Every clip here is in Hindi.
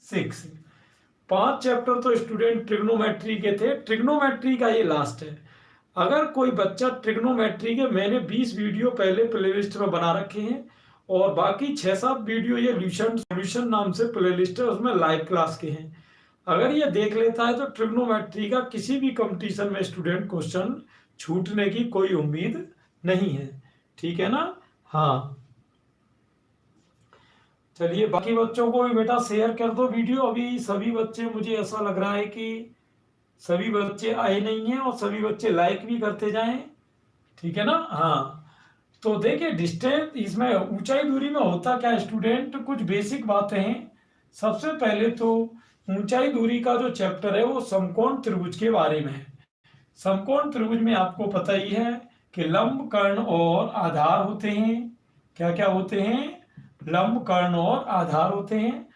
6। 5 चैप्टर तो स्टूडेंट ट्रिग्नोमेट्री के थे, ट्रिग्नोमेट्री का ये लास्ट है। अगर कोई बच्चा ट्रिग्नोमेट्री के, मैंने 20 वीडियो पहले प्लेलिस्ट में बना रखे हैं और बाकी 6-7 वीडियो ये ल्यूशन सॉल्यूशन नाम से प्लेलिस्ट है, उसमें लाइव क्लास के हैं। अगर ये देख लेता है तो ट्रिग्नोमेट्री का किसी भी कंपटीशन में स्टूडेंट क्वेश्चन छूटने की कोई उम्मीद नहीं है, ठीक है ना। हाँ चलिए, बाकी बच्चों को भी बेटा शेयर कर दो वीडियो। अभी सभी बच्चे, मुझे ऐसा लग रहा है कि सभी बच्चे आए नहीं हैं और सभी बच्चे लाइक भी करते जाएं, ठीक है ना। हाँ तो देखिए, डिस्टेंस इसमें ऊंचाई दूरी में होता क्या है स्टूडेंट, कुछ बेसिक बातें हैं। सबसे पहले तो ऊंचाई दूरी का जो चैप्टर है वो समकोण त्रिभुज के बारे में है। समकोण त्रिभुज में आपको पता ही है कि लंब, कर्ण और आधार होते हैं। क्या क्या होते हैं? लंब, कर्ण और आधार होते हैं।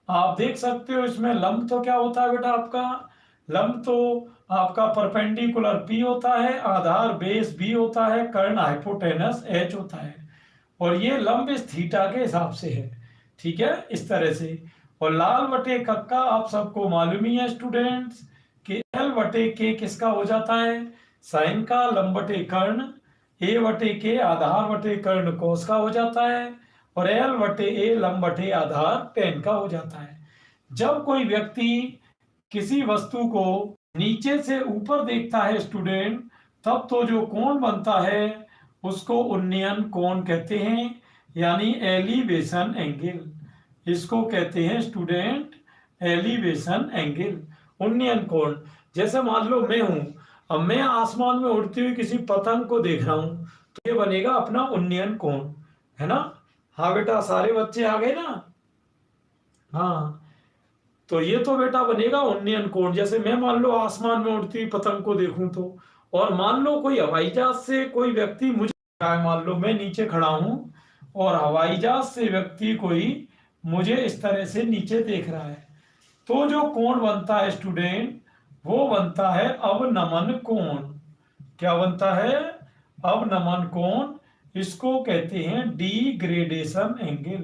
आप देख सकते हो इसमें लंब तो क्या होता है बेटा आपका, लंब तो आपका परपेंडिकुलर P होता है, आधार बेस B होता है, कर्ण हाइपोटेनस H होता है। और ये लंब इस थीटा के हिसाब से है, ठीक है, इस तरह से। और लाल बटे कक्का आप सबको मालूम ही है स्टूडेंट्स कि L बटे K किसका हो जाता है, साइन का, लंब बटे कर्ण, A बटे K आधार बटे कर्ण कोस का हो जाता है, और L बटे A लंब बटे आधार टेन का हो जाता है। जब कोई व्यक्ति किसी वस्तु को नीचे से ऊपर देखता है स्टूडेंट, तब तो जो कोण बनता है उसको उन्नयन कोण कहते हैं, यानी एलिवेशन एंगल। इसको कहते हैं स्टूडेंट एलिवेशन एंगल, उन्नयन कोण। जैसे मान लो मैं हूं, अब मैं आसमान में उड़ती हुई किसी पतंग को देख रहा हूं, तो ये बनेगा अपना उन्नयन कोण, है ना। हाँ बेटा, सारे बच्चे आ गए ना। हाँ तो ये तो बेटा बनेगा उन्नयन कोण। जैसे मैं मान लो आसमान में उड़ती हुई पतंग को देखूं तो, और मान लो कोई हवाई जहाज से कोई व्यक्ति मुझे, मान लो मैं नीचे खड़ा हूं और हवाई जहाज से व्यक्ति कोई मुझे इस तरह से नीचे देख रहा है, तो जो कोण बनता है स्टूडेंट वो बनता है अवनमन कोण। क्या बनता है? अवनमन कोण। इसको कहते हैं डीग्रेडेशन एंगल।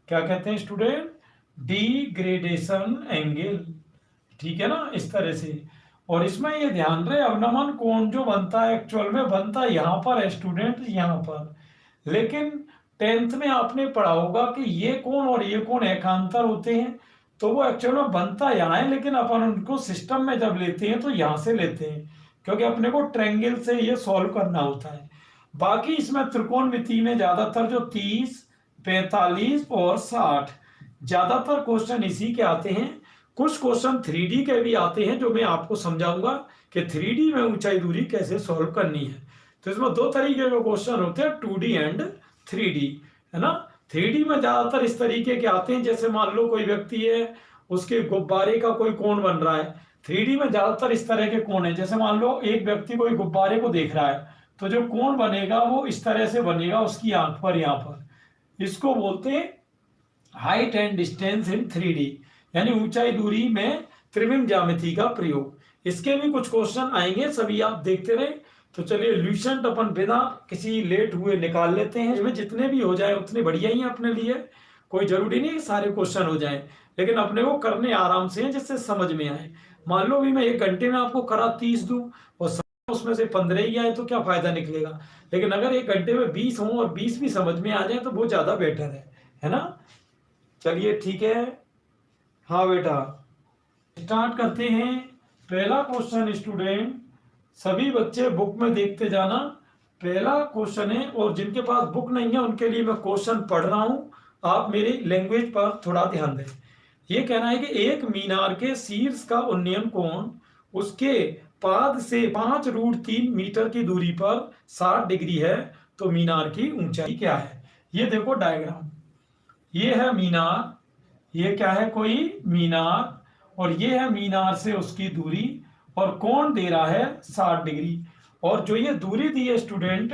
क्या कहते हैं स्टूडेंट? डीग्रेडेशन एंगल, ठीक है ना, इस तरह से। और इसमें ये ध्यान रहे, अवनमन कोण जो बनता है एक्चुअल में बनता यहाँ पर है स्टूडेंट, यहाँ पर। लेकिन 10th में आपने पढ़ा होगा कि ये कोण और ये कोण एकांतर होते हैं, तो वो एक्चुअल में बनता यहाँ है, लेकिन अपन उनको सिस्टम में जब लेते हैं तो यहाँ से लेते हैं, क्योंकि अपने को ट्रायंगल से ये सॉल्व करना होता है। बाकी इसमें त्रिकोणमिति में ज्यादातर जो 30, 45 और 60 ज्यादातर क्वेश्चन इसी के आते हैं। कुछ क्वेश्चन 3D के भी आते हैं, जो मैं आपको समझाऊंगा कि 3D में ऊंचाई दूरी कैसे सॉल्व करनी है। तो इसमें दो तरीके के क्वेश्चन होते हैं, 2D एंड 3D, है ना। 3D में ज्यादातर इस तरीके के आते हैं, जैसे मान लो कोई व्यक्ति है, उसके गुब्बारे का कोई कोण बन रहा है। 3D में ज्यादातर इस तरह के कोण है, जैसे मान लो एक व्यक्ति कोई गुब्बारे को देख रहा है, तो जो कोण बनेगा वो इस तरह से बनेगा उसकी आंख पर, यहाँ पर। इसको बोलते हैं height and distance in 3D, यानी ऊंचाई दूरी में त्रिविम ज्यामिति का प्रयोग। इसके भी कुछ क्वेश्चन आएंगे, सभी आप देखते रहे। तो चलिए, ल्यूसेंट अपन बिना किसी लेट हुए निकाल लेते हैं। इसमें जितने भी हो जाए उतने बढ़िया ही है अपने लिए, कोई जरूरी नहीं कि सारे क्वेश्चन हो जाए, लेकिन अपने को करने आराम से हैं जिससे समझ में आए। मान लो भी मैं 1 घंटे में आपको करा 30 दूं और उसमें से 15 ही आए तो क्या फायदा निकलेगा। लेकिन अगर 1 घंटे में 20 हो और 20 भी समझ में आ जाए तो वो ज्यादा बेटर है ना। चलिए ठीक है। हाँ बेटा, स्टार्ट करते हैं। पहला क्वेश्चन स्टूडेंट, सभी बच्चे बुक में देखते जाना। पहला क्वेश्चन है, और जिनके पास बुक नहीं है उनके लिए मैं क्वेश्चन पढ़ रहा हूं, आप मेरी लैंग्वेज पर थोड़ा ध्यान दें। ये कहना है कि एक मीनार के शीर्ष का उन्नयन कोण उसके पाद से 5√3 मीटर की दूरी पर 60 डिग्री है, तो मीनार की ऊंचाई क्या है। ये देखो डायग्राम, ये है मीनार, ये क्या है, कोई मीनार, और ये है मीनार से उसकी दूरी, और कोण दे रहा है 60 डिग्री। और जो ये दूरी दी है स्टूडेंट,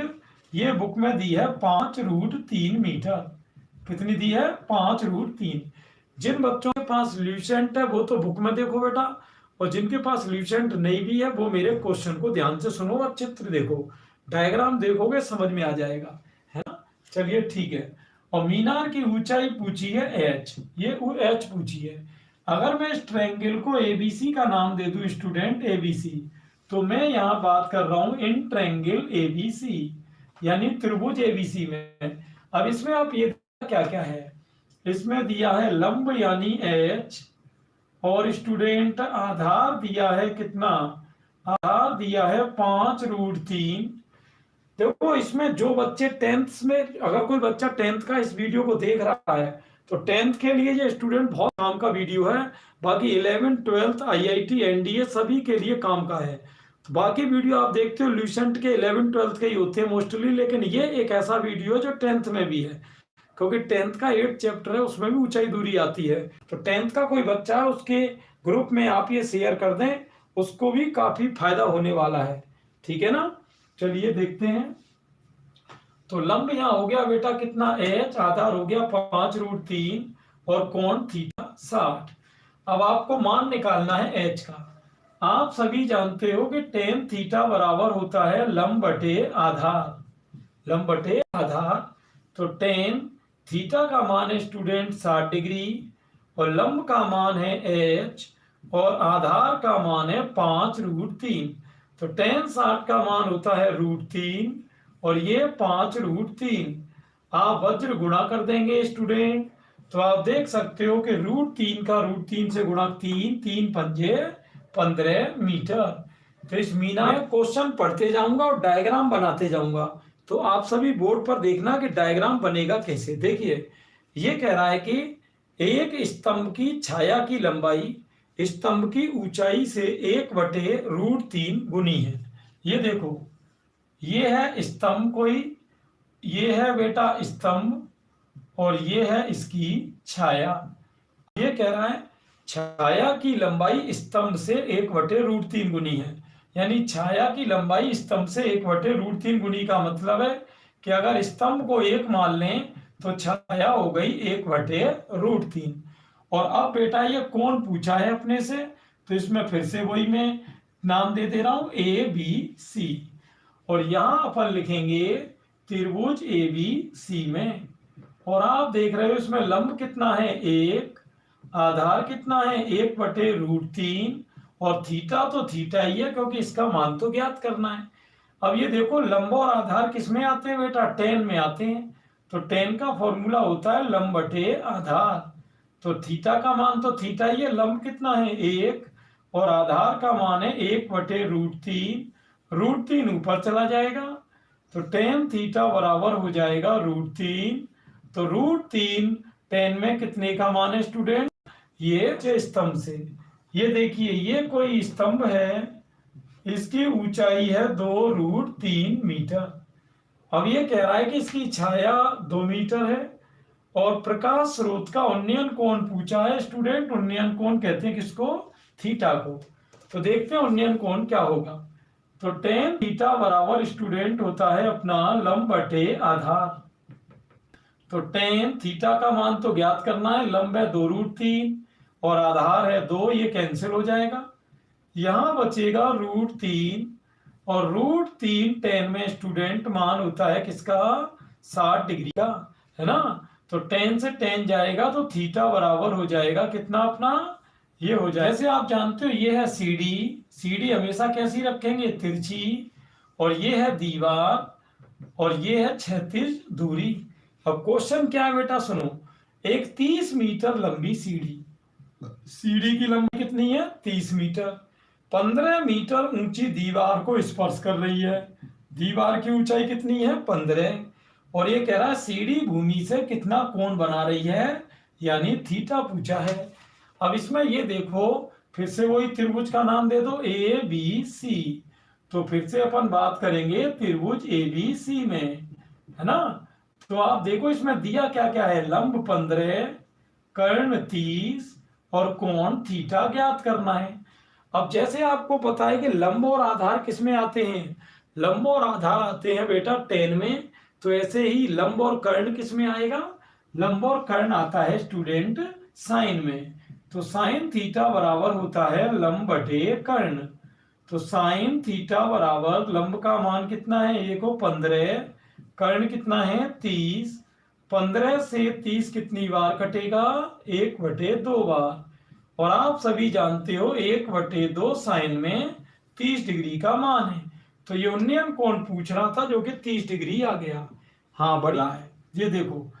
ये बुक में दी है 5√3 मीटर। कितनी दी है? 5√3। जिन बच्चों के पास ल्यूसेंट है वो तो बुक में देखो बेटा, और जिनके पास ल्यूसेंट नहीं भी है वो मेरे क्वेश्चन को ध्यान से सुनो और चित्र देखो, डायग्राम देखोगे समझ में आ जाएगा, है ना। चलिए ठीक है। और मीनार की ऊंचाई पूछी है h, ये h पूछी है। अगर मैं इस ट्रायंगल को एबीसी का नाम दे दूं स्टूडेंट, एबीसी, तो मैं यहाँ बात कर रहा हूं इन ट्रायंगल एबीसी, यानी त्रिभुज एबीसी में। अब इसमें आप ये क्या क्या है, इसमें दिया है लंब यानी एच, और स्टूडेंट आधार दिया है कितना, आधार दिया है 5√3। देखो इसमें जो बच्चे टेंथ में, अगर कोई बच्चा टेंथ का इस वीडियो को देख रहा है तो टेंथ के लिए ये स्टूडेंट बहुत काम का वीडियो है। बाकी 11th 12th आईआईटी एनडीए सभी के लिए काम का है। तो बाकी वीडियो आप देखते हो ल्यूसेंट के 11th 12th के ही होते हैं मोस्टली, लेकिन ये एक ऐसा वीडियो है जो टेंथ में भी है, क्योंकि टेंथ का 8 चैप्टर है, उसमें भी ऊंचाई दूरी आती है। तो टेंथ का कोई बच्चा है उसके ग्रुप में आप ये शेयर कर दें, उसको भी काफी फायदा होने वाला है, ठीक है ना। चलिए देखते हैं। तो लंब यहाँ हो गया बेटा कितना, एच, आधार हो गया 5√3 और कोण थीटा 60। अब आपको मान निकालना है एच का। आप सभी जानते हो कि टेन थीटा बराबर होता है लंब बटे आधार, लंब बटे आधार। तो टेन थीटा का मान है स्टूडेंट 60 डिग्री, और लंब का मान है एच, और आधार का मान है 5√3। तो टेन 60 का मान होता है √3 और ये 5√3। आप वज्र गुणा कर देंगे स्टूडेंट, तो आप देख सकते हो कि √3 का √3 से गुणा 3, 3 पंजे 15 मीटर। तो इस मीना में क्वेश्चन पढ़ते जाऊंगा और डायग्राम बनाते जाऊंगा, तो आप सभी बोर्ड पर देखना कि डायग्राम बनेगा कैसे। देखिए ये कह रहा है कि एक स्तंभ की छाया की लंबाई स्तंभ की ऊंचाई से 1/√3 गुनी है। ये देखो ये है स्तंभ कोई, ये है बेटा स्तंभ, और ये है इसकी छाया। ये कह रहा है छाया की लंबाई स्तंभ से 1/√3 गुनी है, यानी छाया की लंबाई स्तंभ से 1/√3 गुनी का मतलब है कि अगर स्तंभ को 1 मान लें तो छाया हो गई 1/√3। और अब बेटा ये कोण पूछा है अपने से, तो इसमें फिर से वही मैं नाम दे रहा हूं ABC, और यहां अपन लिखेंगे त्रिभुज ABC में। और आप देख रहे हो इसमें लंब कितना है 1, आधार कितना है 1/√3, और थीटा तो थीटा ही है क्योंकि इसका मान तो ज्ञात करना है। अब ये देखो लंब और आधार किस में आते हैं बेटा, टेन में आते हैं। तो टेन का फॉर्मूला होता है लंब बटे आधार। तो थीटा का मान तो थीटा ही है, लंब कितना है 1 और आधार का मान है 1/√3, √3 ऊपर चला जाएगा, तो टेन थीटा बराबर हो जाएगा √3। तो √3 टेन में कितने का मान है स्टूडेंट, ये स्तंभ से, ये देखिए ये कोई स्तंभ है, इसकी ऊंचाई है 2√3 मीटर। अब ये कह रहा है कि इसकी छाया 2 मीटर है, और प्रकाश स्रोत का उन्नयन कोण पूछा है स्टूडेंट। उन्नयन कोण कहते हैं किसको, थीटा को। तो देखते हैं उन्नयन कोण क्या होगा। तो टेन थीटा बराबर स्टूडेंट होता है अपना लंब बटे आधार। तो टेन थीटा का मान तो ज्ञात करना है, लंब है 2√3 और आधार है 2, ये कैंसिल हो जाएगा, यहां बचेगा √3, और √3 टेन में स्टूडेंट मान होता है किसका, 60 डिग्री का, है ना। तो टेन से टेन जाएगा तो थीटा बराबर हो जाएगा कितना अपना, ये हो जाए, जैसे आप जानते हो ये है सीडी, सीडी हमेशा कैसी रखेंगे, तिरछी, और ये है दीवार, और ये है क्षैतिज दूरी। अब क्वेश्चन क्या है बेटा सुनो, एक 30 मीटर लंबी सीढ़ी, सीढ़ी की लंबाई कितनी है 30 मीटर, 15 मीटर ऊंची दीवार को स्पर्श कर रही है। दीवार की ऊंचाई कितनी है 15, और ये कह रहा है सीढ़ी भूमि से कितना कोण बना रही है, यानी थीटा पूछा है। अब इसमें ये देखो फिर से वही त्रिभुज का नाम दे दो ABC, तो फिर से अपन बात करेंगे त्रिभुज ABC में, है ना। तो आप देखो इसमें दिया क्या क्या है, लंब 15, कर्ण 30 और कोण थीटा ज्ञात करना है। अब जैसे आपको पता है कि लंब और आधार किस में आते हैं, लंब और आधार आते हैं बेटा टेन में, तो ऐसे ही लंब और कर्ण किस में आएगा, लंब और कर्ण आता है स्टूडेंट साइन में। तो साइन थीटा बराबर होता है लंब बटे कर्ण। तो साइन थीटा बराबर लंब का मान कितना है, ये को 15, कर्ण कितना है 30, 15 से 30 कितनी बार कटेगा, 1/2 बार, और आप सभी जानते हो 1/2 साइन में 30 डिग्री का मान है। तो ये उन्नयन कोण पूछ रहा था जो कि 30 डिग्री आ गया। हाँ बढ़िया है। ये देखो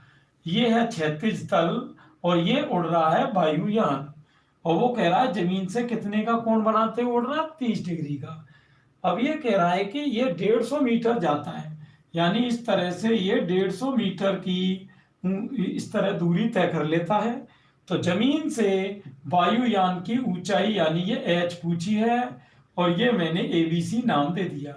ये है क्षैतिज तल और ये उड़ रहा है वायुयान, और वो कह रहा है जमीन से कितने का कोण बनाते हुए उड़ रहा है, 30 डिग्री का। अब ये कह रहा है कि ये 150 मीटर जाता है, यानी इस तरह से ये 150 मीटर की इस तरह दूरी तय कर लेता है। तो जमीन से वायुयान की ऊंचाई यानी ये एच पूछी है, और ये मैंने एबीसी नाम दे दिया।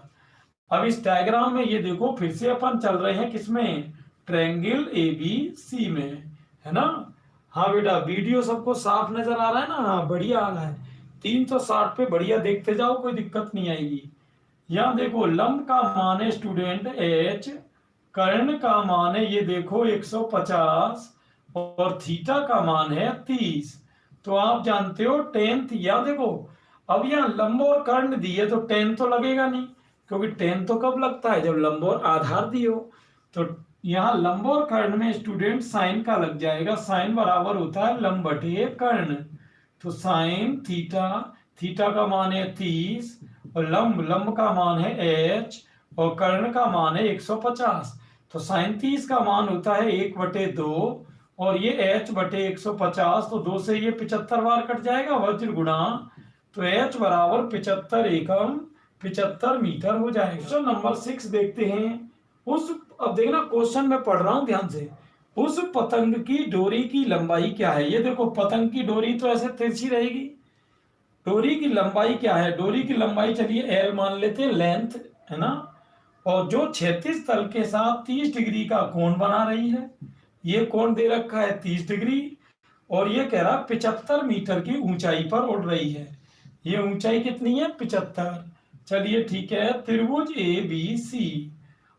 अब इस डायग्राम में ये देखो फिर से अपन चल रहे हैं किसमें, ट्रायंगल एबीसी में, है ना। हाँ बेटा वीडियो सबको साफ नजर आ रहा है ना, हाँ बढ़िया आ रहा है। 360 पे बढ़िया देखते जाओ, कोई दिक्कत नहीं आएगी। यहाँ देखो लंब का मान है स्टूडेंट एच, कर्ण का मान है ये देखो 150, और थीटा का मान है 30। तो आप जानते हो टेन या देखो, अब यहाँ लंब और कर्ण दिए तो टेन तो लगेगा नहीं, क्योंकि टेन तो कब लगता है जब लंब और आधार दियो। तो यहाँ लंब और कर्ण में स्टूडेंट साइन का लग जाएगा, साइन बराबर होता है लंब बटे कर्ण। तो साइन थीटा, थीटा का मान है 30, और लंब, लंब का मान है एच, और कर्ण का मान है 150। तो साइन 30 का मान होता है 1/2, और ये एच बटे 150, तो 2 से ये 75 बार कट जाएगा, वज्र गुणा, तो एच बराबर 75 एकम 75 मीटर हो जाएगा। क्वेश्चन नंबर 6 देखते हैं। उस, अब देखना क्वेश्चन में पढ़ रहा हूं ध्यान से। उस पतंग की डोरी की लंबाई क्या है। ये देखो पतंग की डोरी तो ऐसे तिरछी रहेगी, डोरी की लंबाई क्या है, डोरी की लंबाई चलिए एल मान लेते हैं, लेंथ है ना। और जो क्षैतिज तल के साथ 30 डिग्री का कोण बना रही है, ये कोण दे रखा है 30 डिग्री, और ये कह रहा 75 मीटर की ऊंचाई पर उड़ रही है। ये ऊंचाई कितनी है, 75। चलिए ठीक है, त्रिभुज ए बी सी।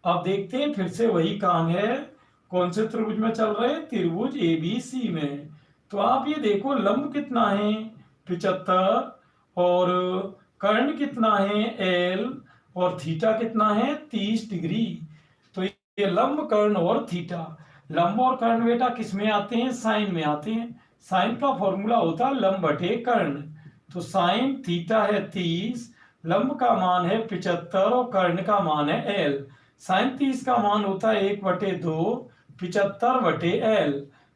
अब देखते हैं फिर से वही काम है, कौन से त्रिभुज में चल रहे हैं, त्रिभुज ए बी सी में। तो आप ये देखो लंब कितना है 75, और कर्ण कितना है एल, और थीटा कितना है 30 डिग्री। तो ये लंब कर्ण और थीटा, लंब और कर्ण बेटा किस में आते हैं, साइन में आते हैं। साइन का फॉर्मूला होता है लंब बटे कर्ण। तो साइन थीटा है 30, लंब का मान है 75, और कर्ण का मान है एल। साइन 30 का मान होता है 1/2, 75/L,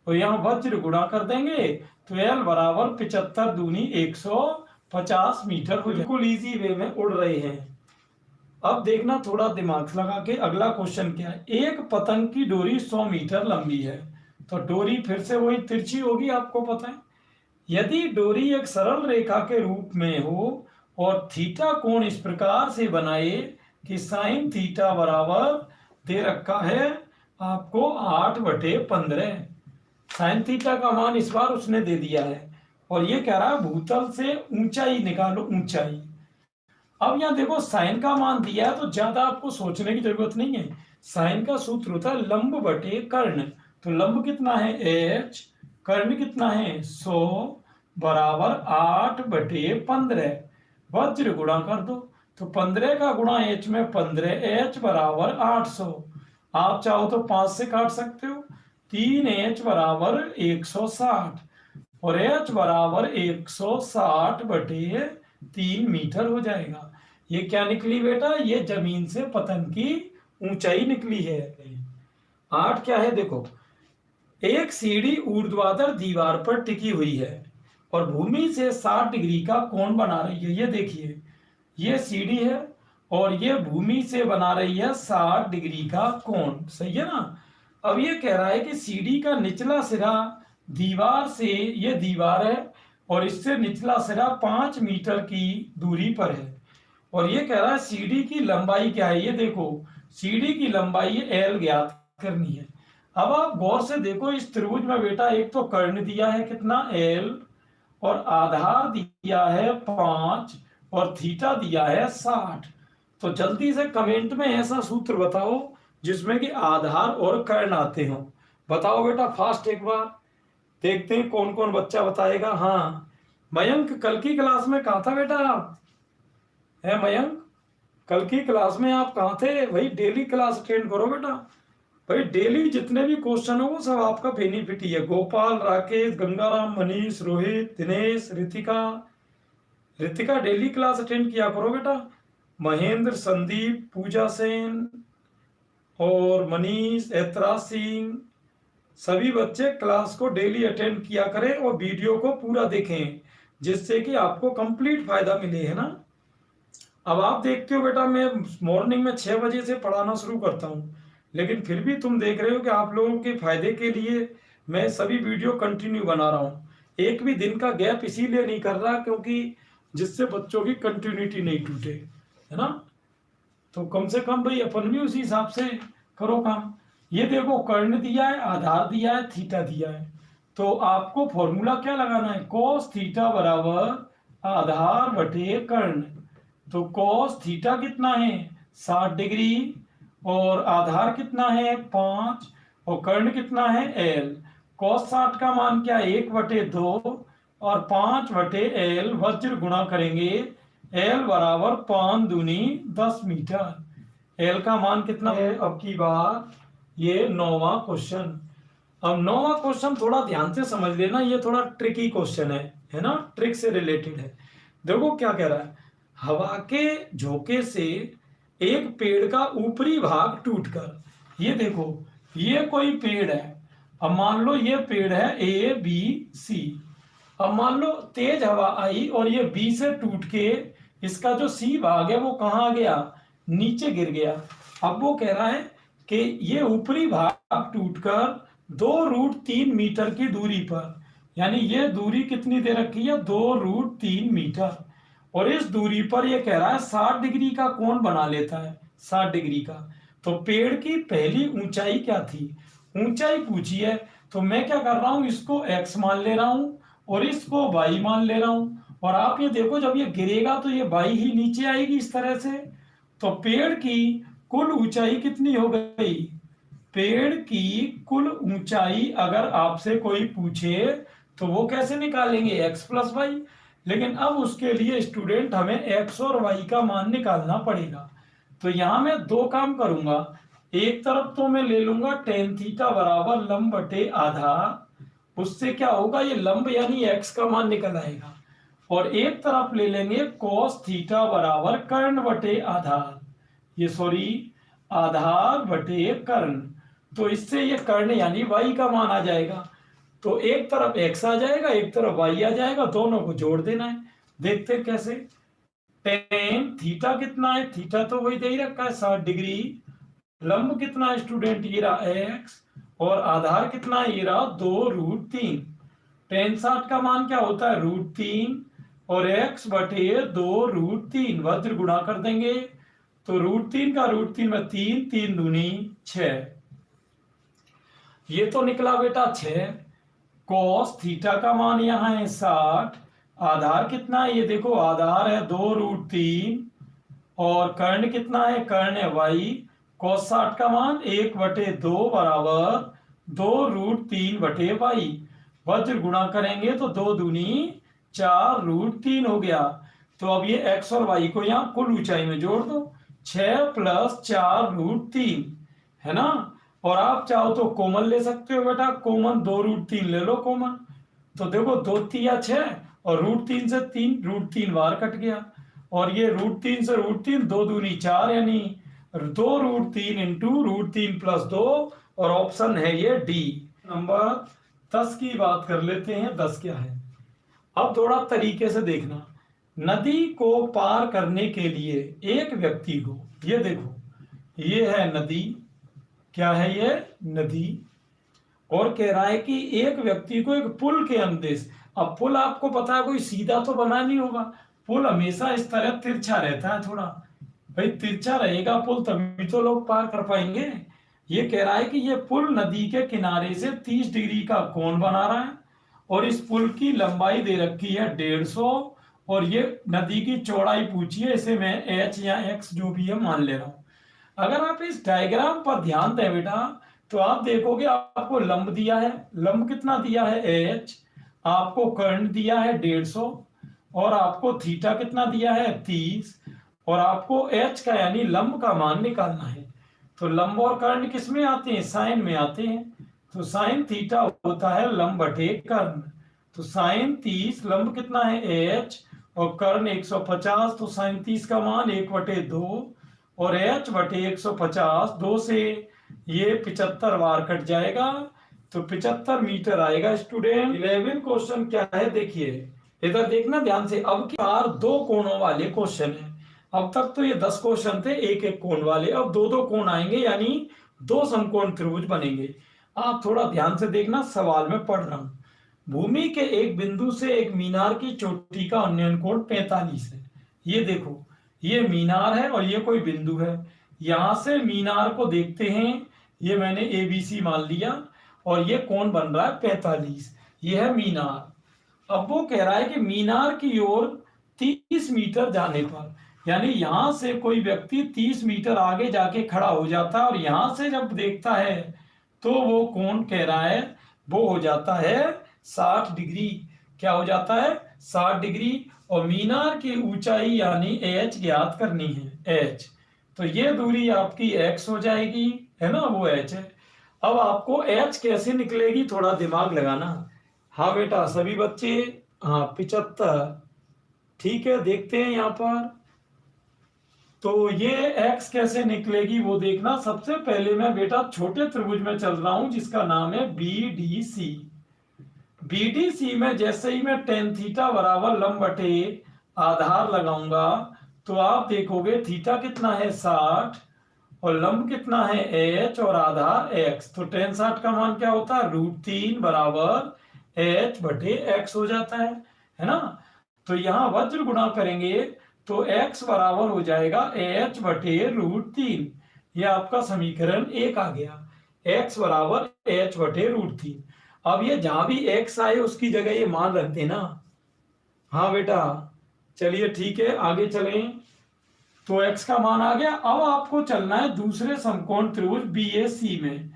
और यहाँ वज्र गुणा कर देंगे, तो L बराबर 75 दूनी 150 मीटर हो, बिल्कुल इजी वे में उड़ रहे हैं। अब देखना थोड़ा दिमाग लगा के, अगला क्वेश्चन क्या है। एक पतंग की डोरी 100 मीटर लंबी है, तो डोरी फिर से वही तिरछी होगी, आपको पता है। यदि डोरी एक सरल रेखा के रूप में हो और थीटा कोण इस प्रकार से बनाए कि साइन थीटा बराबर दे रखा है आपको 8/15। साइन थीटा का मान इस बार उसने दे दिया है, और ये कह रहा है भूतल से ऊंचाई निकालो, ऊंचाई। अब यहाँ देखो साइन का मान दिया है तो ज्यादा आपको सोचने की जरूरत नहीं है। साइन का सूत्र होता है लंब बटे कर्ण। तो लंब कितना है एच, कर्ण कितना है 100, बराबर 8/15। वज्र गुणा कर दो, तो 15 का गुणा एच में 15, एच बराबर 800। आप चाहो तो 5 से काट सकते हो, 3h बराबर 160, और h बराबर 160/3 मीटर हो जाएगा। ये क्या निकली बेटा, ये जमीन से पतंग की ऊंचाई निकली है। 8 क्या है देखो, एक सीढ़ी ऊर्ध्वाधर दीवार पर टिकी हुई है और भूमि से 60 डिग्री का कोण बना रही है। ये देखिए ये सीढ़ी है और ये भूमि से बना रही है 60 डिग्री का कोण, सही है ना। अब ये कह रहा है कि सीढ़ी का निचला सिरा दीवार से, ये दीवार है और इससे निचला सिरा 5 मीटर की दूरी पर है, और ये कह रहा है सीढ़ी की लंबाई क्या है। ये देखो सीढ़ी की लंबाई एल ज्ञात करनी है। अब आप गौर से देखो इस त्रिभुज में बेटा, एक तो कर्ण दिया है कितना एल, और आधार दिया है 5, और थीटा दिया है 60। तो जल्दी से कमेंट में ऐसा सूत्र बताओ जिसमें कि आधार और कर्ण आते हो। बताओ बेटा फास्ट एक बार, देखते हैं कौन कौन बच्चा बताएगा। हाँ मयंक, कल की क्लास में कहाँ था बेटा आप, है मयंक, कल की क्लास में आप कहाँ थे भाई, डेली क्लास अटेंड करो बेटा। भाई डेली जितने भी क्वेश्चन हो वो सब आपका बेनिफिट ही है। Gopal, Rakesh, Gangaram, Manish, Rohit, Dinesh, Ritika. Ritika daily class attend किया करो बेटा। महेंद्र, संदीप, पूजा सेन और मनीष, ऐतराज सिंह, सभी बच्चे क्लास को डेली अटेंड किया करें और वीडियो को पूरा देखें, जिससे कि आपको कंप्लीट फायदा मिले, है ना। अब आप देखते हो बेटा, मैं मॉर्निंग में 6 बजे से पढ़ाना शुरू करता हूँ, लेकिन फिर भी तुम देख रहे हो कि आप लोगों के फायदे के लिए मैं सभी वीडियो कंटिन्यू बना रहा हूँ। एक भी दिन का गैप इसीलिए नहीं कर रहा क्योंकि जिससे बच्चों की कंटिन्यूटी नहीं टूटे, है ना। तो कम से कम भाई अपन भी उसी हिसाब से करो काम। ये देखो, कर्ण दिया है, आधार दिया है, थीटा दिया है, तो आपको फॉर्मूला क्या लगाना है, cos थीटा बराबर आधार बटे कर्ण। तो cos थीटा कितना है 60 डिग्री, और आधार कितना है 5, और कर्ण कितना है L। cos 60 का मान क्या है 1/2 और 5/L, वज्र गुणा करेंगे L बराबर 5 दूनी 10 मीटर। L का मान कितना है अब की बार, ये 9वां क्वेश्चन। अब 9वां क्वेश्चन थोड़ा ध्यान से समझ लेना, ये थोड़ा ट्रिकी क्वेश्चन है ना, ट्रिक से रिलेटेड है। देखो क्या कह रहा है, हवा के झोंके से एक पेड़ का ऊपरी भाग टूटकर, ये देखो ये कोई पेड़ है, अब मान लो ये पेड़ है ABC, अब मान लो तेज हवा आई और ये B से टूट के इसका जो C भाग है वो कहाँ गया, नीचे गिर गया। अब वो कह रहा है कि ये ऊपरी भाग टूटकर 2√3 मीटर की दूरी पर, यानी ये दूरी कितनी दे रखी है 2√3 मीटर, और इस दूरी पर ये कह रहा है 60 डिग्री का कोण बना लेता है, 60 डिग्री का। तो पेड़ की पहली ऊंचाई क्या थी, ऊंचाई पूछी है, तो मैं क्या कर रहा हूं, इसको x मान ले रहा हूं और इसको y मान ले रहा हूं। और आप ये देखो जब ये गिरेगा तो ये y ही नीचे आएगी इस तरह से। तो पेड़ की कुल ऊंचाई कितनी हो गई, पेड़ की कुल ऊंचाई अगर आपसे कोई पूछे तो वो कैसे निकालेंगे, x प्लस वाई। लेकिन अब उसके लिए स्टूडेंट हमें x और y का मान निकालना पड़ेगा। तो यहां मैं दो काम करूंगा, एक तरफ तो मैं ले लूंगा टेन थीटा बराबर लंब बटे आधार, उससे क्या होगा ये लंब यानी x का मान निकल आएगा, और एक तरफ ले लेंगे cos थीटा बराबर कर्ण बटे आधार, ये सॉरी आधार बटे कर्ण। तो इससे ये कर्ण यानी y का मान आ जाएगा। तो एक तरफ x आ जाएगा, एक तरफ y आ जाएगा, दोनों को जोड़ देना है। देखते हैं कैसे। टेन थीटा कितना है, थीटा तो वही दे ही रखा है 60 डिग्री, लंब कितना है स्टूडेंट ये रहा x, और आधार कितना है ये रहा 2√3। टेन 60 का मान क्या होता है √3 और x बटे 2√3, वज्र गुणा कर देंगे तो √3 का √3 में 3, 3 दूनी 6, ये तो निकला बेटा 6। cos थीटा का मान यहाँ है 60, आधार कितना है ये देखो, आधार है 2√3 और कर्ण कितना है, कर्ण है y। cos 60 का मान 1/2 बराबर 2√3/y, वज्र गुणा करेंगे तो 2 दूनी 4√3 हो गया। तो अब ये x और y को यहाँ कुल ऊंचाई में जोड़ दो, 6 + 4√3, है ना। और आप चाहो तो कॉमन ले सकते हो बेटा, कॉमन 2√3 ले लो कॉमन, तो देखो 2 तिया 6 और √3 से 3, √3 बार कट गया, और ये √3 से √3 2 दूनी 4, यानी 2√3 इंटू √3 + 2, और ऑप्शन है ये डी। नंबर 10 की बात कर लेते हैं, 10 क्या है। अब थोड़ा तरीके से देखना, नदी को पार करने के लिए एक व्यक्ति को, ये देखो ये है नदी, क्या है ये नदी, और कह रहा है कि एक व्यक्ति को एक पुल के अंदेश, अब पुल आपको पता है कोई सीधा तो बना नहीं होगा, पुल हमेशा इस तरह तिरछा रहता है थोड़ा, भाई तिरछा रहेगा पुल तभी तो लोग पार कर पाएंगे। ये कह रहा है कि ये पुल नदी के किनारे से 30 डिग्री का कोण बना रहा है, और इस पुल की लंबाई दे रखी है 150, और ये नदी की चौड़ाई पूछी है, इसे मैं h या x जो भी है मान ले रहा हूं। अगर आप इस डायग्राम पर ध्यान दें बेटा तो आप देखोगे आपको लंब दिया है, लंब कितना दिया है h, आपको कर्ण दिया है 150, और आपको थीटा कितना दिया है 30, और आपको h का यानी लंब का मान निकालना है। तो लंब और कर्ण किस में आते हैं? साइन में आते हैं। तो साइन थीटा होता है लंब बटे कर्ण। तो साइन 30, लंब कितना है h, और कर्ण 150। तो साइन 30 का मान 1/2 और h बटे 150, 2 से ये 75 बार कट जाएगा, तो 75 मीटर आएगा। स्टूडेंट 11 क्वेश्चन क्या है देखिए, इधर देखना ध्यान से। अब की बार 2 कोणों वाले क्वेश्चन है। अब तक तो ये 10 क्वेश्चन थे एक एक कोण वाले, अब 2-2 कोण आएंगे, यानी 2 समकोण त्रिभुज बनेंगे। आप थोड़ा ध्यान से देखना, सवाल में पढ़ रहा हूं। भूमि के एक बिंदु से एक मीनार की चोटी का उन्नयन कोण 45 है। ये देखो, ये मीनार है और ये कोई बिंदु है। यहां से मीनार को देखते हैं, ये मैंने ABC मान लिया, और ये कोण बन रहा है 45। ये है मीनार। अब वो कह रहा है कि मीनार की ओर 30 मीटर जाने पर, यानी यहां से कोई व्यक्ति 30 मीटर आगे जाके खड़ा हो जाता है, और यहां से जब देखता है तो वो कोण कह रहा है वो हो जाता है 60 डिग्री। क्या हो जाता है? 60 डिग्री। और मीनार की ऊंचाई यानी h ज्ञात करनी है, h। तो ये दूरी आपकी x हो जाएगी, है ना, वो h है। अब आपको h कैसे निकलेगी, थोड़ा दिमाग लगाना। हाँ बेटा सभी बच्चे, हाँ 75, ठीक है, देखते हैं यहाँ पर। तो ये x कैसे निकलेगी वो देखना। सबसे पहले मैं बेटा छोटे त्रिभुज में चल रहा हूं जिसका नाम है BDC। BDC में जैसे ही मैं tan थीटा बराबर लंब बटे आधार लगाऊंगा, तो आप देखोगे थीटा कितना है 60, और लंब कितना है h, और आधार x। तो tan 60 का मान क्या होता है? √3 बराबर h बटे x हो जाता है ना। तो यहाँ वज्र गुणा करेंगे तो x बराबर हो जाएगा h बटे √3। ये आपका समीकरण 1 आ गया, x बराबर h बटे √3। अब ये जहां भी x आए उसकी जगह ये मान रख देना। हाँ बेटा चलिए ठीक है, आगे चलें। तो x का मान आ गया। अब आपको चलना है दूसरे समकोण त्रिभुज BAC में।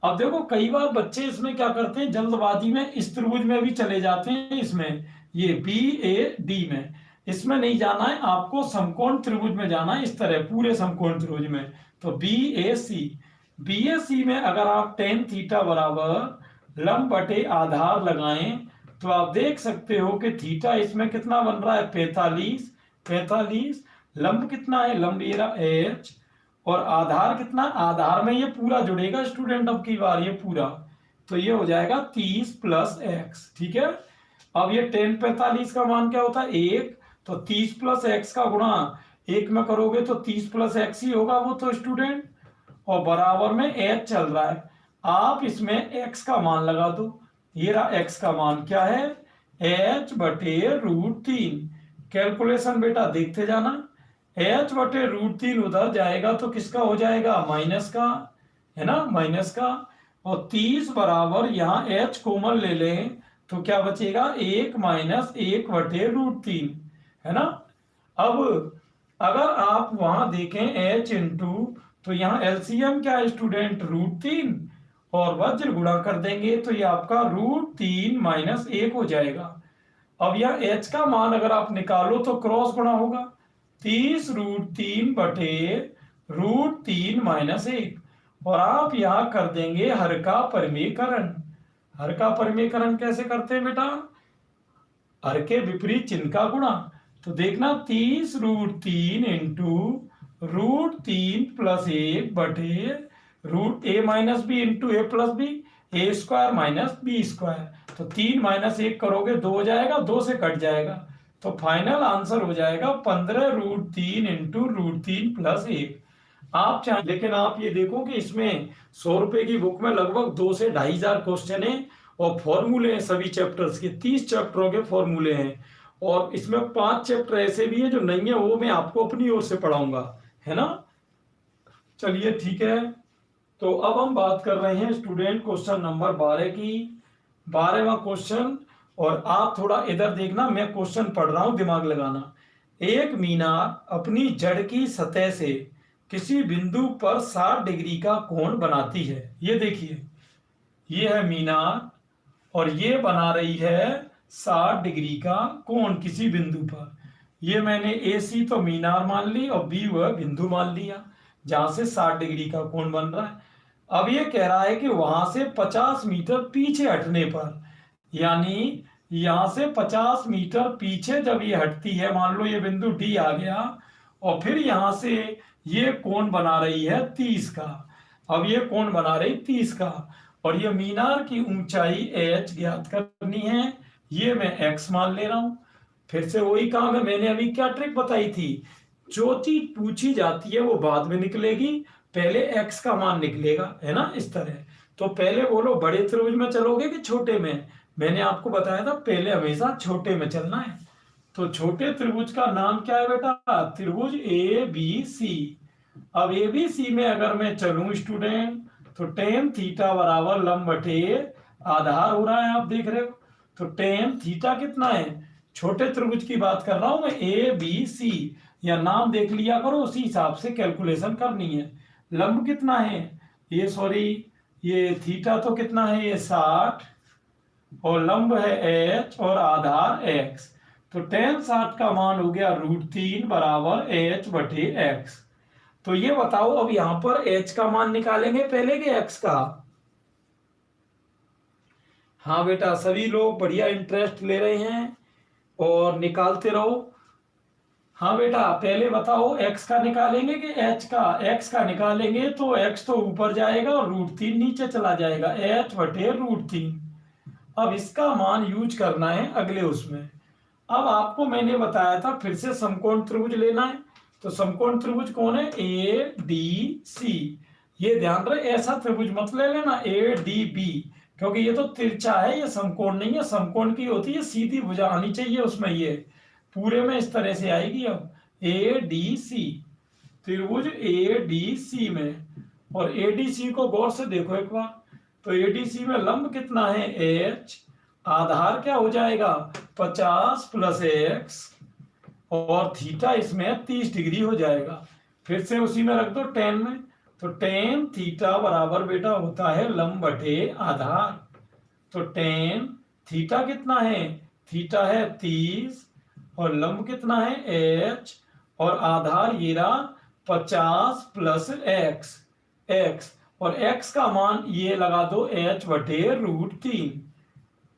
अब देखो कई बार बच्चे इसमें क्या करते हैं, जल्दबाजी में इस त्रिभुज में भी चले जाते हैं, इसमें ये BAD में। इसमें नहीं जाना है आपको, समकोण त्रिभुज में जाना है, इस तरह पूरे समकोण त्रिभुज में। तो BAC में अगर आप tan थीटा बराबर लंब बटे आधार लगाएं, तो आप देख सकते हो कि थीटा इसमें कितना बन रहा है 45। लंब कितना है? लंब ये रहा h, और आधार कितना? आधार में ये पूरा जुड़ेगा स्टूडेंट, अब की बार ये पूरा, तो ये हो जाएगा 30 + x। ठीक है। अब ये tan 45 का मान क्या होता है? 1। तो 30 + x का गुणा 1 में करोगे तो 30 + x ही होगा वो तो स्टूडेंट, और बराबर में h चल रहा है। आप इसमें x का मान लगा दो। ये रहा x का मान, क्या है? h बटे √3। कैलकुलेशन बेटा देखते जाना। h बटे √3 उधर जाएगा तो किसका हो जाएगा? माइनस का, है ना, माइनस का। और 30 बराबर यहाँ h कॉमन ले लें तो क्या बचेगा? 1 - 1 बटे √3, है ना। अब अगर आप वहां देखें h इंटू, तो यहाँ LCM क्या है स्टूडेंट? √3, और वज्र गुणा कर देंगे तो ये आपका √3 - 1 हो जाएगा। अब यह h का मान अगर आप निकालो तो क्रॉस गुणा होगा, 30 √3 बटे √3 - 1, और आप यहाँ कर देंगे हर का परिमेयकरण। हर का परिमेयकरण कैसे करते हैं बेटा? हर के विपरीत चिन्ह का गुणा। तो देखना 30 √3 इंटू √3 + 1 बटे √a - b into a + b, a² - b²। तो 3 - 1 करोगे 2 हो जाएगा, 2 से कट जाएगा, तो फाइनल आंसर हो जाएगा 15 √3 इंटू √3 + 1। आप चाहे, लेकिन आप ये देखो कि इसमें 100 रुपए की बुक में लगभग 2 से 2,500 क्वेश्चन है, और फॉर्मूले हैं सभी चैप्टर्स के, 30 चैप्टरों के फॉर्मूले हैं, और इसमें 5 चैप्टर ऐसे भी हैं जो नहीं है, वो मैं आपको अपनी ओर से पढ़ाऊंगा, है ना। चलिए ठीक है। तो अब हम बात कर रहे हैं स्टूडेंट क्वेश्चन नंबर 12 की, 12वां क्वेश्चन। और आप थोड़ा इधर देखना, मैं क्वेश्चन पढ़ रहा हूं, दिमाग लगाना। एक मीनार अपनी जड़ की सतह से किसी बिंदु पर 60 डिग्री का कोण बनाती है। ये देखिए, ये है मीनार, और ये बना रही है 60 डिग्री का कोण किसी बिंदु पर। ये मैंने AC तो मीनार मान ली, और B वह बिंदु मान लिया। जहां से 60 डिग्री का कोण बन रहा है। अब ये कह रहा है कि वहां से 50 मीटर पीछे हटने पर, यानी यहां से 50 मीटर पीछे जब ये हटती है, मान लो ये बिंदु डी आ गया, और फिर यहां से ये कोण बना रही है 30 का। अब ये कोण बना रही 30 का, और ये मीनार की ऊंचाई h ज्ञात करनी है। ये मैं x मान ले रहा हूं। फिर से वही काम है, मैंने अभी क्या ट्रिक बताई थी, जो चीज पूछी जाती है वो बाद में निकलेगी, पहले x का मान निकलेगा, है ना, इस तरह। तो पहले बोलो बड़े त्रिभुज में चलोगे कि छोटे में? मैंने आपको बताया था पहले हमेशा छोटे में चलना है। तो छोटे त्रिभुज का नाम क्या है बेटा? त्रिभुज ए बी सी। अब ए बी सी में अगर मैं चलूं स्टूडेंट, तो टेन थीटा बराबर लंब बटे आधार हो रहा है, आप देख रहे हो। तो टेन थीटा कितना है? छोटे त्रिभुज की बात कर रहा हूं मैं, ए बी सी, या नाम देख लिया करो, उसी हिसाब से कैलकुलेशन करनी है। लंब कितना है? ये सॉरी, ये थीटा तो कितना है? ये 60, और लंब है h और आधार x। तो टेन 60 का मान हो गया √3 बराबर h बटे x। तो ये बताओ अब यहां पर h का मान निकालेंगे पहले के x का? हाँ बेटा, सभी लोग बढ़िया इंटरेस्ट ले रहे हैं और निकालते रहो। हाँ बेटा, पहले बताओ x का निकालेंगे कि h का? x का निकालेंगे तो x तो ऊपर जाएगा और √3 नीचे चला जाएगा, h बटे √3। अब इसका मान यूज करना है अगले उसमें। अब आपको मैंने बताया था फिर से समकोण त्रिभुज लेना है। तो समकोण त्रिभुज कौन है? A D C. ये ध्यान रहे, ऐसा त्रिभुज मत ले लेना ए डी बी, क्योंकि ये तो तिरछा है, ये समकोण नहीं है। समकोण की होती है सीधी भुजा आनी चाहिए उसमें, ये पूरे में इस तरह से आएगी। अब ए डी सी, त्रिभुज ए डी सी में, और ए डी सी को गौर से देखो एक बार। तो एडीसी में लंब कितना है? h, आधार क्या हो जाएगा? 50 + x, और थीटा इसमें 30 डिग्री हो जाएगा। फिर से उसी में रख दो टेन में। तो टेन थीटा बराबर बेटा होता है लंब बटे आधार। तो टेन थीटा कितना है? थीटा है 30, और लंब कितना है? h, और आधार ये रहा 50 + x, और x का मान ये लगा दो h बटे √3।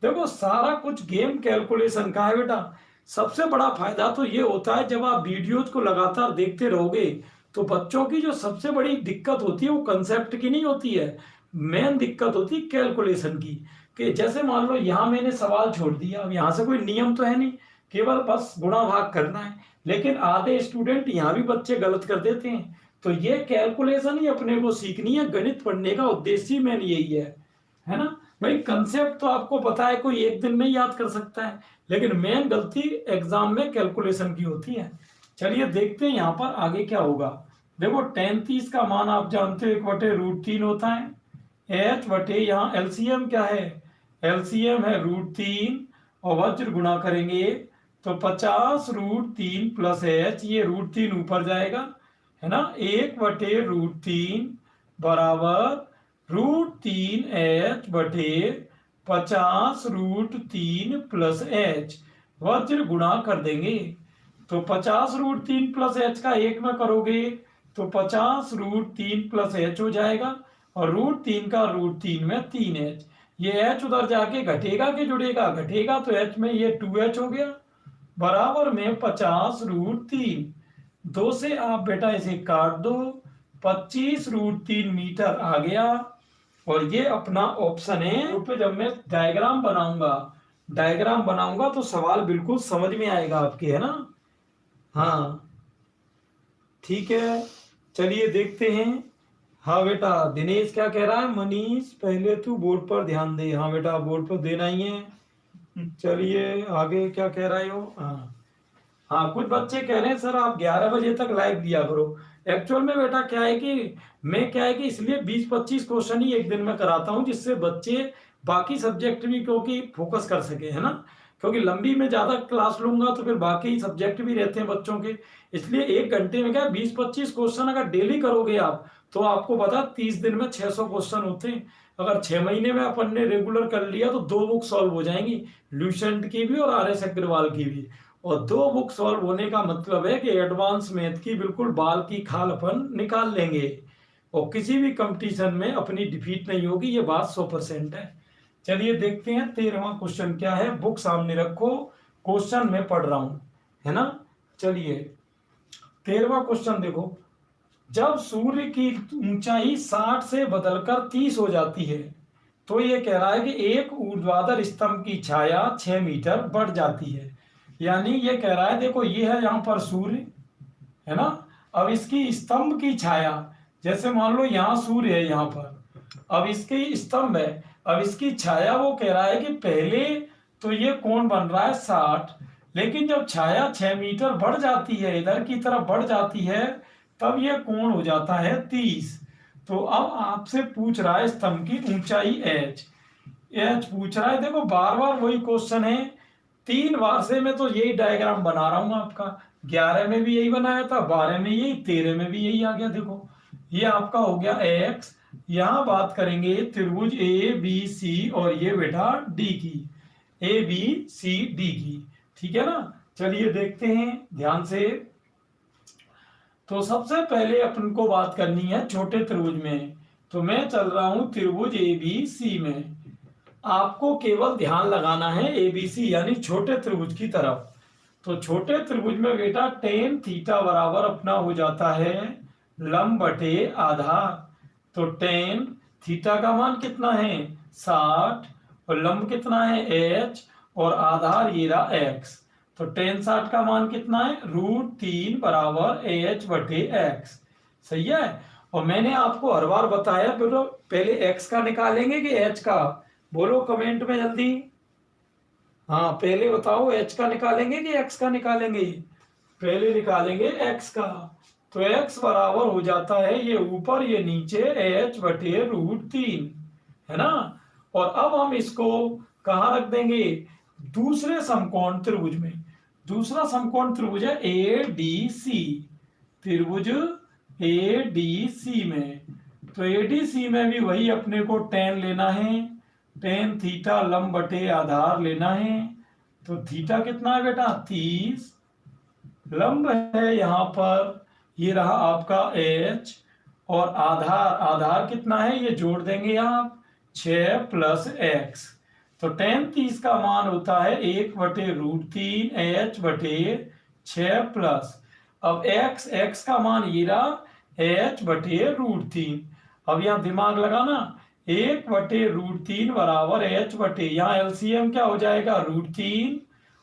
देखो सारा कुछ गेम कैलकुलेशन का है बेटा। सबसे बड़ा फायदा तो ये होता है जब आप वीडियोज को लगातार देखते रहोगे, तो बच्चों की जो सबसे बड़ी दिक्कत होती है वो कंसेप्ट की नहीं होती है, मेन दिक्कत होती है कैलकुलेशन की। कि जैसे मान लो यहाँ मैंने सवाल छोड़ दिया, अब यहाँ से कोई नियम तो है नहीं, केवल बस गुणा भाग करना है, लेकिन आधे स्टूडेंट यहाँ भी बच्चे गलत कर देते हैं। तो ये कैलकुलेशन ही अपने को सीखनी है, गणित पढ़ने का उद्देश्य ही मेन यही है ना भाई। कंसेप्ट तो आपको पता है, कोई एक दिन में याद कर सकता है, लेकिन मेन गलती एग्जाम में कैलकुलेशन की होती है। चलिए देखते हैं यहाँ पर आगे क्या होगा। देखो टेन 30 का मान आप जानते हो 1 बटे √3 होता है। h बटे यहाँ एलसीएम क्या है? एलसीएम है √3, और वज्र गुणा करेंगे तो 50 √3 + h, ये √3 ऊपर जाएगा, है ना। 1 बटे √3 बराबर √3h बटे 50 √3 + h, वज्र गुणा कर देंगे। तो 50 √3 + h का 1 में करोगे तो 50 √3 + h हो जाएगा, और √3 का √3 में 3h। ये h उधर जाके घटेगा कि जुड़ेगा? घटेगा, तो h में ये 2h हो गया, बराबर में 50 √3। 2 से आप बेटा इसे काट दो, 25 √3 मीटर आ गया। और ये अपना ऑप्शन है। पे जब मैं डायग्राम बनाऊंगा तो सवाल बिल्कुल समझ में आएगा आपके, है ना। हाँ ठीक है, चलिए देखते हैं। हाँ बेटा, दिनेश क्या कह रहा है? मनीष पहले तू बोर्ड पर ध्यान दे। हाँ बेटा, बोर्ड पर देना ही है। चलिए आगे क्या कह रहे हो? हाँ कुछ बच्चे कह रहे हैं सर आप 11 बजे तक लाइव दिया करो। एक्चुअल में बेटा क्या है कि इसलिए 20-25 क्वेश्चन ही एक दिन में कराता हूँ, जिससे बच्चे बाकी सब्जेक्ट भी क्योंकि फोकस कर सके, है ना। क्योंकि लंबी में ज्यादा क्लास लूंगा तो फिर बाकी सब्जेक्ट भी रहते हैं बच्चों के, इसलिए 1 घंटे में क्या 20-25 क्वेश्चन अगर डेली करोगे आप, तो आपको पता 30 दिन में 600 क्वेश्चन होते हैं। अगर 6 महीने में अपन ने रेगुलर कर लिया तो 2 बुक सॉल्व हो जाएंगी, ल्यूसेंट की भी और RS अग्रवाल की भी। और 2 बुक सॉल्व होने का मतलब है कि एडवांस मैथ की बिल्कुल बाल की खाल अपन निकाल लेंगे और किसी भी कंपटीशन में अपनी डिफीट नहीं होगी, ये बात 100% है। चलिए देखते हैं 13वां क्वेश्चन क्या है। बुक सामने रखो, क्वेश्चन मैं पढ़ रहा हूं, है ना। चलिए 13वां क्वेश्चन देखो। जब सूर्य की ऊंचाई 60 से बदलकर 30 हो जाती है तो ये कह रहा है कि एक ऊर्ध्वाधर स्तंभ की छाया 6 मीटर बढ़ जाती है। यानी ये कह रहा है, देखो ये है यहाँ पर सूर्य, है ना। अब इसकी स्तंभ की छाया, जैसे मान लो यहाँ सूर्य है यहाँ पर, अब इसकी स्तंभ है, अब इसकी छाया वो कह रहा है कि पहले तो ये कोण बन रहा है 60, लेकिन जब छाया 6 मीटर बढ़ जाती है, इधर की तरफ बढ़ जाती है, तब ये कोण हो जाता है 30। तो अब आपसे पूछ रहा है स्तंभ की ऊंचाई एच, एच पूछ रहा है। देखो बार बार वही क्वेश्चन है, 3 बार से मैं तो यही डायग्राम बना रहा हूं आपका। 11 में भी यही बनाया था, 12 में यही, 13 में भी यही आ गया। देखो ये आपका हो गया एक्स। यहां बात करेंगे त्रिभुज ए बी सी और ये बेटा डी की, ए बी सी डी की, ठीक है ना। चलिए देखते हैं ध्यान से। तो सबसे पहले अपन को बात करनी है छोटे त्रिभुज में। तो मैं चल रहा हूं त्रिभुज ए बी सी में। आपको केवल ध्यान लगाना है एबीसी यानी छोटे त्रिभुज की तरफ। तो छोटे त्रिभुज में बेटा टेन थीटा बराबर अपना हो जाता है लंब बटे आधार। तो टेन थीटा का मान कितना है 60 और लंब कितना है h और आधार ये रहा x। तो टेन 60 का मान कितना है √3 बराबर h बटे x। सही है। और मैंने आपको हर बार बताया, बोलो पहले x का निकालेंगे कि h का, बोलो कमेंट में जल्दी। हाँ पहले बताओ h का निकालेंगे कि x का निकालेंगे। पहले निकालेंगे x का। तो x बराबर हो जाता है ये ऊपर ये नीचे h बटे √3, है ना। और अब हम इसको कहाँ रख देंगे, दूसरे समकोण त्रिभुज में। दूसरा समकोण त्रिभुज है ADC, त्रिभुज ADC में। तो ADC में भी वही अपने को tan लेना है, tan थीटा लंब बटे आधार लेना है। तो थीटा कितना है बेटा 30, लंब है यहाँ पर ये रहा आपका h, और आधार, आधार कितना है ये जोड़ देंगे आप 6 + x। तो tan 30 का मान होता है 1 बटे √3 h बटे 6 प्लस, अब x का मान ये रहा h बटे √3। अब यहाँ दिमाग लगाना, 1 बटे √3 बराबर h बटे, यहाँ एलसीएम क्या हो जाएगा √3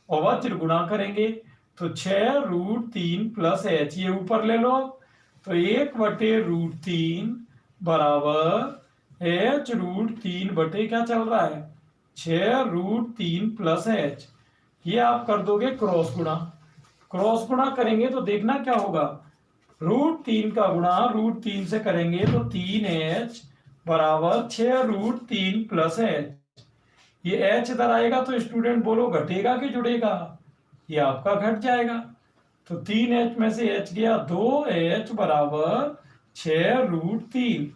और वज्र गुणा करेंगे तो 6 √3 + h, ये ऊपर ले लो। तो 1 बटे √3 बराबर h √3 बटे क्या चल रहा है 6 √3 + h। ये आप कर दोगे क्रॉस गुणा, क्रॉस गुणा करेंगे तो देखना क्या होगा, √3 का गुणा √3 से करेंगे तो 3h बराबर 6 √3 + h। ये h इधर आएगा तो स्टूडेंट बोलो घटेगा कि जुड़ेगा, ये आपका घट जाएगा। तो 3h में से h गया 2h बराबर 6 √3,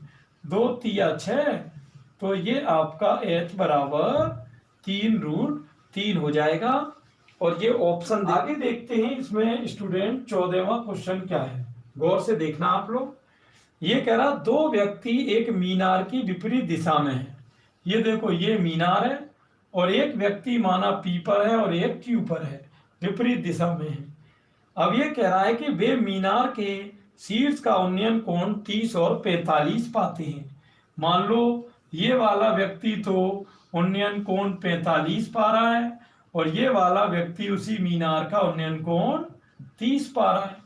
2 तिया 6, तो ये आपका h बराबर 3 √3 हो जाएगा। और ये ऑप्शन आगे देखते हैं इसमें स्टूडेंट 14वां क्वेश्चन क्या है, गौर से देखना आप लोग। ये कह रहा 2 व्यक्ति एक मीनार की विपरीत दिशा में है। ये देखो ये मीनार है और एक व्यक्ति माना P पर है और एक Q पर है, विपरीत दिशा में है। अब ये कह रहा है कि वे मीनार के शीर्ष का उन्नयन कोण 30 और 45 पाते हैं। मान लो ये वाला व्यक्ति तो उन्नयन कोण 45 पा रहा है और ये वाला व्यक्ति उसी मीनार का उन्नयन कोण 30 पा रहा है,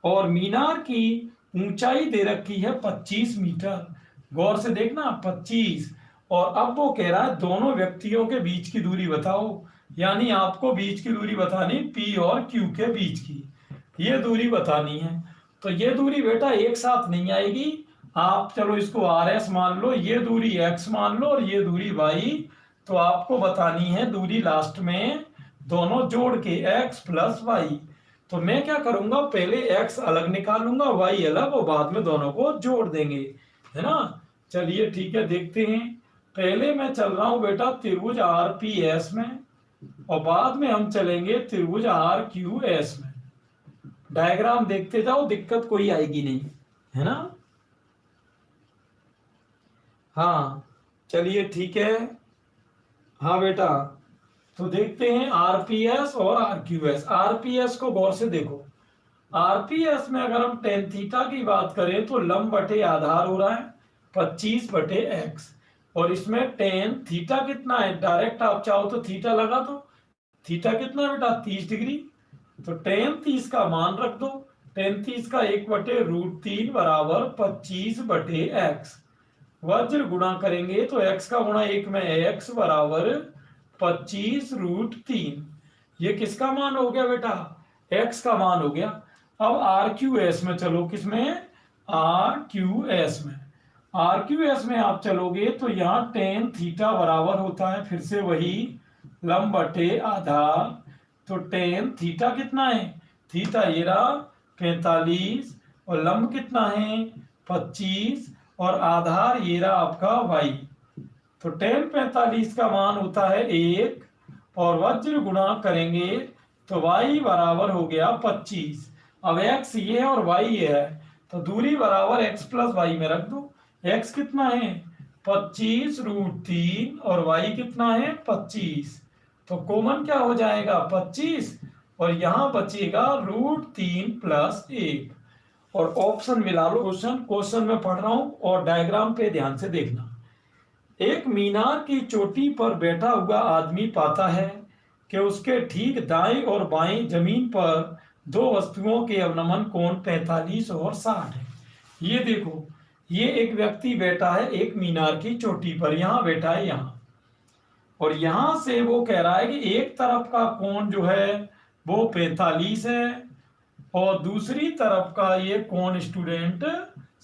और मीनार की ऊंचाई दे रखी है 25 मीटर। गौर से देखना 25, और अब वो कह रहा है दोनों व्यक्तियों के बीच की दूरी बताओ, यानी आपको बीच की दूरी बतानी P और Q के बीच की, ये दूरी बतानी है। तो ये दूरी बेटा एक साथ नहीं आएगी, आप चलो इसको RS मान लो, ये दूरी X मान लो और ये दूरी Y। तो आपको बतानी है दूरी लास्ट में दोनों जोड़ के x + y। तो मैं क्या करूंगा, पहले x अलग निकालूंगा y अलग और बाद में दोनों को जोड़ देंगे, है ना। चलिए ठीक है देखते हैं। पहले मैं चल रहा हूं बेटा त्रिभुज RPS में। और बाद में हम चलेंगे त्रिभुज आर क्यू एस में। डायग्राम देखते जाओ, दिक्कत कोई आएगी नहीं, है ना। हाँ चलिए ठीक है। हाँ बेटा, तो देखते हैं आरपीएस और आरक्यूएस। आरपीएस को गौर से देखो। आरपीएस में अगर हम टेन थीटा की बात करें तो लंब बटे आधार हो रहा है 25 बटे एक्स। और इसमें टेन थीटा कितना है, डायरेक्ट आप चाहो तो थीटा लगा दो। थीटा कितना है बेटा, 30 डिग्री। तो टेन 30 का मान रख दो। टेन 30 का 1/√3 बराबर 25 बटे एक्स। वज्र गुणा करेंगे तो x का गुणा 1 में x बराबर 25√3। ये किसका मान हो गया बेटा, x का मान हो गया। अब आर क्यू एस में चलो, किसमें, आर क्यू एस में। आर क्यू एस में आप चलोगे तो यहाँ टेन थीटा बराबर होता है फिर से वही लंब बटे आधार। तो टेन थीटा कितना है, थीटा ये रहा 45, और लंब कितना है 25, और आधार ये रहा आपका y। तो टेन 45 का मान होता है 1, और वज्र गुणा करेंगे तो y बराबर हो गया 25। अब x ये है और y ये है, तो दूरी बराबर x प्लस y में रख दो। x कितना है 25√3 और y कितना है 25। तो कॉमन क्या हो जाएगा 25, और यहां बचेगा √3 प्लस 1। और ऑप्शन मिला लो। क्वेश्चन में पढ़ रहा हूं और डायग्राम पे ध्यान से देखना। एक मीनार की चोटी पर बैठा हुआ आदमी पाता है कि उसके ठीक दाएं और बाएं जमीन पर दो वस्तुओं के अवनमन कोण 45 और 60 है। ये देखो, ये एक व्यक्ति बैठा है एक मीनार की चोटी पर, यहां बैठा है यहां, और यहां से वो कह रहा है कि एक तरफ का कोण जो है वो 45 है और दूसरी तरफ का ये कोण स्टूडेंट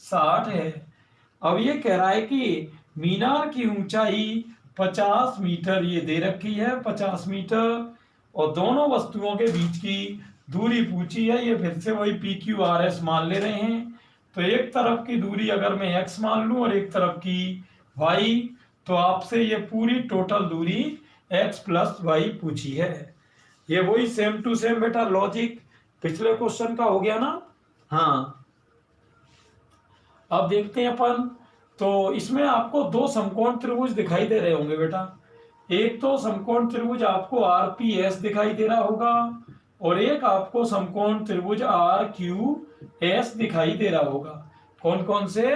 60 है। अब ये कह रहा है कि मीनार की ऊंचाई 50 मीटर ये दे रखी है, 50 मीटर, और दोनों वस्तुओं के बीच की दूरी पूछी है। ये फिर से वही PQRS मान ले रहे हैं। तो एक तरफ की दूरी अगर मैं x मान लूं और एक तरफ की y, तो आपसे ये पूरी टोटल दूरी x प्लस y पूछी है। ये वही सेम टू सेम बेटा लॉजिक पिछले क्वेश्चन का हो गया ना। हाँ अब देखते हैं अपन। तो इसमें आपको दो समकोण त्रिभुज दिखाई दे रहे होंगे बेटा। एक तो समकोण त्रिभुज आपको आरपीएस दिखाई दे रहा होगा, और एक आपको समकोण त्रिभुज आरक्यूएस दिखाई दे रहा होगा। कौन कौन से,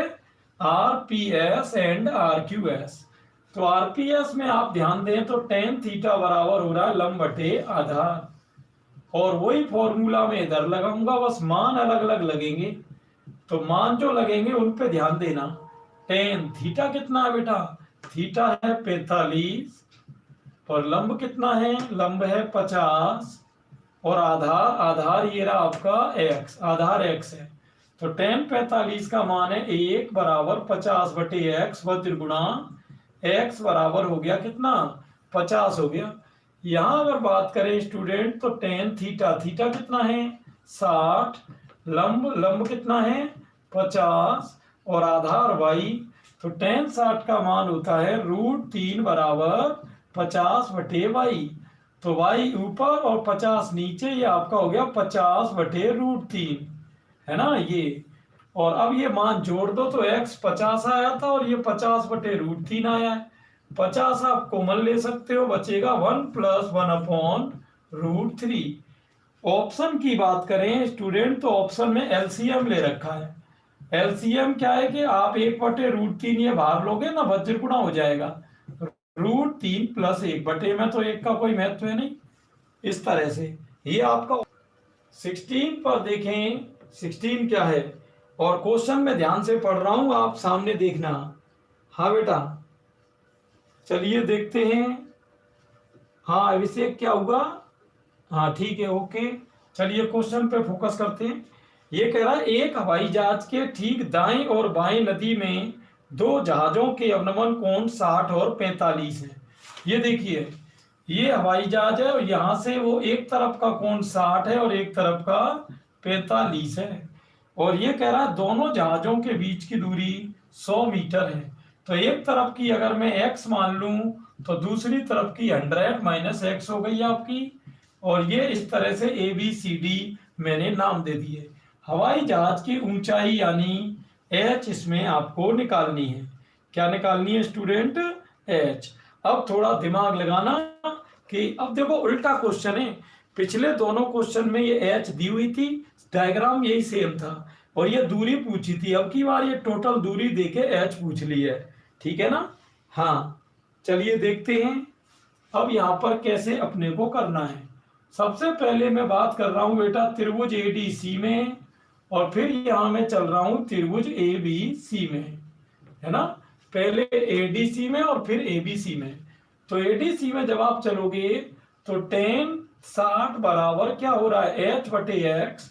आरपीएस एंड आरक्यूएस। तो आरपीएस में आप ध्यान दें तो टेन थीटा बराबर हो रहा है लंब बटे आधार, और वही फॉर्मूला में इधर लगाऊंगा, बस मान अलग अलग लगेंगे। तो मान जो लगेंगे उन पे ध्यान देना। टेन थीटा कितना है बेटा, थीटा है 45, और लंब कितना है, लंब है 50, और आधार ये रहा आपका x, आधार x है। तो टेन 45 का मान है 1 बराबर 50 बटे x, वज्र गुणा x बराबर हो गया कितना 50 हो गया। यहां अगर बात करें स्टूडेंट तो टेन थीटा, थीटा कितना है 60, लंब कितना है 50, और आधार y। तो टेन 60 का मान होता है √3 बराबर 50 बटे y। तो y ऊपर और 50 नीचे, ये आपका हो गया 50 बटे √3, है ना ये। और अब ये मान जोड़ दो तो x 50 आया था और ये 50 बटे √3 आया है। 50 आप कॉमन ले सकते हो, बचेगा 1 + 1/√3। ऑप्शन की बात करें स्टूडेंट तो ऑप्शन में एलसीएम ले रखा है। एलसीएम क्या है कि आप 1/√3 ये बाहर लोगे ना, वज्र गुणा हो जाएगा √3 + 1 बटे में, तो एक का कोई महत्व है नहीं। इस तरह से ये आपका 16 पर देखें, 16 क्या है, और क्वेश्चन में ध्यान से पढ़ रहा हूं, आप सामने देखना। हाँ बेटा चलिए देखते हैं। हाँ अभिषेक क्या हुआ, हाँ ठीक है ओके। चलिए क्वेश्चन पे फोकस करते हैं। ये कह रहा है एक हवाई जहाज के ठीक दाएं और बाएं नदी में दो जहाजों के अवनमन कोण 60 और 45 है। ये देखिए ये हवाई जहाज है और यहां से वो एक तरफ का कोण 60 है और एक तरफ का 45 है। और ये कह रहा है दोनों जहाजों के बीच की दूरी 100 मीटर है। तो एक तरफ की अगर मैं x मान लूं तो दूसरी तरफ की 100 माइनस x हो गई आपकी। और ये इस तरह से ABCD मैंने नाम दे दिए। हवाई जहाज की ऊंचाई यानी h इसमें आपको निकालनी है। क्या निकालनी है स्टूडेंट? h। अब थोड़ा दिमाग लगाना कि अब देखो उल्टा क्वेश्चन है। पिछले दोनों क्वेश्चन में ये h दी हुई थी, डायग्राम यही सेम था और ये दूरी पूछी थी। अब की बार ये टोटल दूरी देके h पूछ ली है, ठीक है ना? हाँ, चलिए देखते हैं अब यहाँ पर कैसे अपने को करना है। सबसे पहले मैं बात कर रहा हूं बेटा त्रिभुज ADC में, और फिर यहां मैं चल रहा हूं त्रिभुज ABC में, है ना? पहले ADC में और फिर ABC में। तो ADC में जब आप चलोगे तो tan 60 बराबर क्या हो रहा है? h बटे x।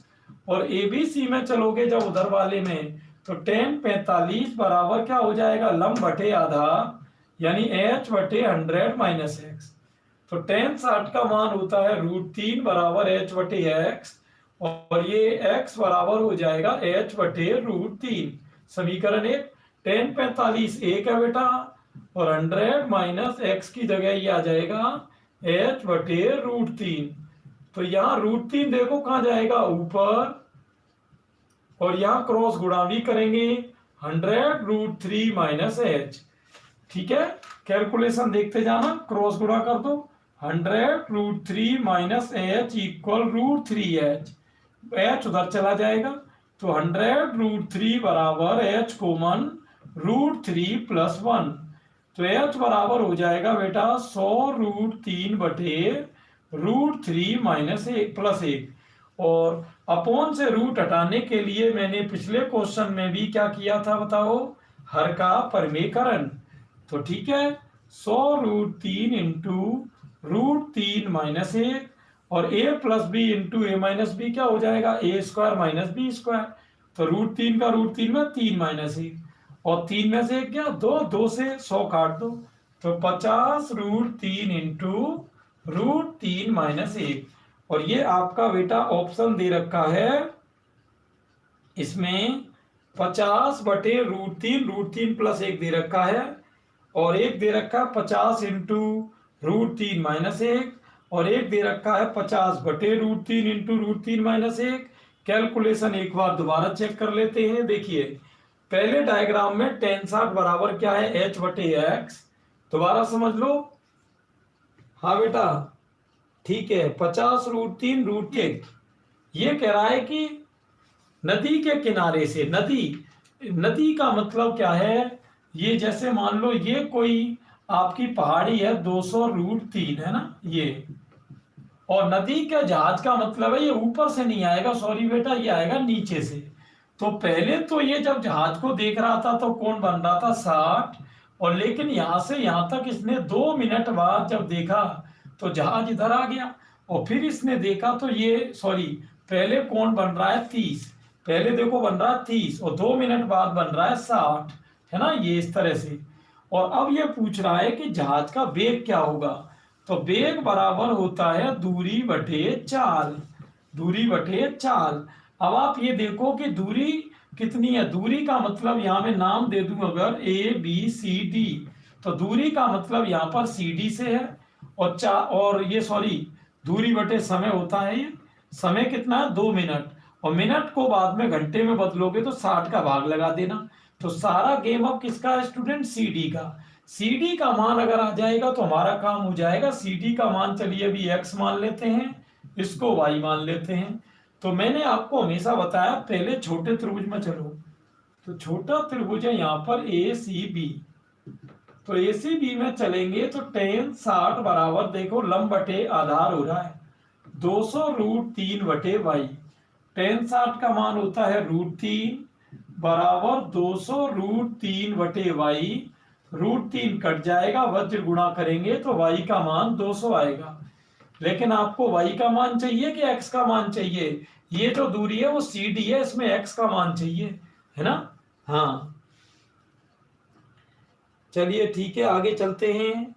और ABC में चलोगे जब उधर वाले में तो tan 45 बराबर क्या हो जाएगा? लंब बटे आधा, यानी h बटे 100 माइनस x। तो tan 60 का मान होता है √3 बराबर h बटे x, और ये x बराबर हो जाएगा h बटे √3। समीकरण एक। tan 45 एक है बेटा, और 100 माइनस x की जगह ये आ जाएगा h बटे √3। तो यहाँ √3 देखो कहाँ जाएगा? ऊपर, और यहाँ क्रॉस गुणा भी करेंगे 100 √3 माइनस h। ठीक है, कैलकुलेशन देखते जाना, क्रॉस गुणा कर दो 100 √3 minus h equal √3h। h उधर चला जाएगा तो 100 √3 बराबर h कॉमन √3 प्लस 1। तो h बराबर हो जाएगा बेटा 100 √3 बटे √3 माइनस 1 प्लस 1। और अपॉन से रूट हटाने के लिए मैंने पिछले क्वेश्चन में भी क्या किया था बताओ? हर का परिमेयकरण। तो ठीक है, 100 √3 इंटू √3 माइनस 1, और a plus B into a minus B क्या हो जाएगा? a square minus B square. तो √3 का √3 में 3 माइनस 1, और 3 में से 1 क्या? 2, 2 से 100 काट दो, तो 50 √3 इंटू √3 माइनस 1। और ये आपका बेटा ऑप्शन दे रखा है इसमें 50 बटे √3 प्लस 1 दे रखा है, और एक दे रखा है 50 इंटू √3 माइनस 1, और एक दे रखा है 50 बटे √3 इंटू √3 माइनस 1। कैलकुलेशन एक बार दोबारा चेक कर लेते हैं। देखिए पहले डायग्राम में tan 60 बराबर क्या है? h बटे x। दोबारा समझ लो। हाँ बेटा, ठीक है, 50 √3 √3। ये कह रहा है कि नदी के किनारे से, नदी का मतलब क्या है? ये जैसे मान लो ये कोई आपकी पहाड़ी है 200 √3 है ना ये, और नदी के जहाज का मतलब है ये ऊपर से नहीं आएगा, सॉरी बेटा, ये आएगा नीचे से। तो पहले तो ये जब जहाज को देख रहा था तो कौन बन रहा था? 60। और लेकिन यहां से यहां तक इसने 2 मिनट बाद जब देखा तो जहाज इधर आ गया, और फिर इसने देखा तो ये सॉरी पहले कौन बन रहा है? 30। पहले देखो बन रहा है 30 और 2 मिनट बाद बन रहा है 60, है ना? ये इस तरह से। और अब ये पूछ रहा है कि जहाज का वेग क्या होगा? तो वेग बराबर होता है दूरी बटे चाल, दूरी बटे चाल। अब आप ये देखो कि दूरी कितनी है? दूरी का मतलब यहां में नाम दे दूं अगर ABCD, तो दूरी का मतलब यहाँ पर CD से है, और ये सॉरी दूरी बटे समय होता है। ये समय कितना है? 2 मिनट, और मिनट को बाद में घंटे में बदलोगे तो 60 का भाग लगा देना। तो सारा गेम अब किसका है स्टूडेंट? CD का। CD का मान अगर आ जाएगा तो हमारा काम हो जाएगा। CD का मान चलिए अभी x मान लेते हैं, इसको y मान लेते हैं। तो मैंने आपको हमेशा बताया पहले छोटे त्रिभुज में चलो, तो छोटा त्रिभुज है यहाँ पर ACB। तो ACB में चलेंगे तो tan 60 बराबर देखो लंब बटे आधार हो रहा है 200 √3 बटे y। tan 60 का मान होता है √3 बराबर 200 √3 बटे y। √3 कट जाएगा, वज्र गुणा करेंगे तो y का मान 200 आएगा। लेकिन आपको y का मान चाहिए कि x का मान चाहिए? ये जो दूरी है वो CD है, इसमें x का मान चाहिए, है ना? हाँ, चलिए ठीक है, आगे चलते हैं।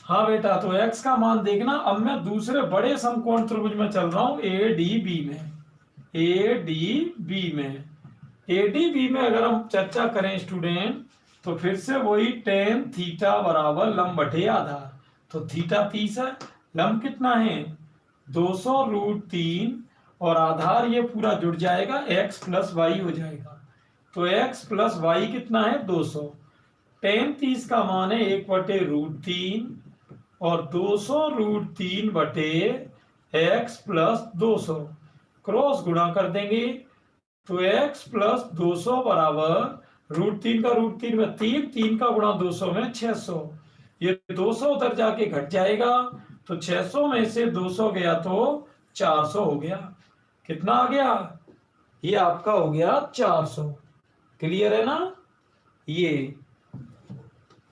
हाँ बेटा, तो x का मान देखना। अब मैं दूसरे बड़े समकोण त्रिभुज में चल रहा हूं ADB में, ADB में। एडीबी में अगर हम चर्चा करें स्टूडेंट, तो फिर से वही टेन थीटा बराबर लंब बटे आधार। तो थीटा 30 है, लंब कितना है 200√3, और आधार ये पूरा जुड़ जाएगा x प्लस वाई हो जाएगा। तो x प्लस वाई कितना है 200। टेन 30 का मान है 1/√3 और 200√3 बटे x प्लस 200, क्रॉस गुणा कर देंगे। तो x प्लस 200 बराबर √3 का √3 में 3, 3 का गुणा 200 में 600। ये 200 उधर जाके घट जाएगा, तो 600 में से 200 गया तो 400 हो गया। कितना आ गया, ये आपका हो गया 400। क्लियर है ना ये।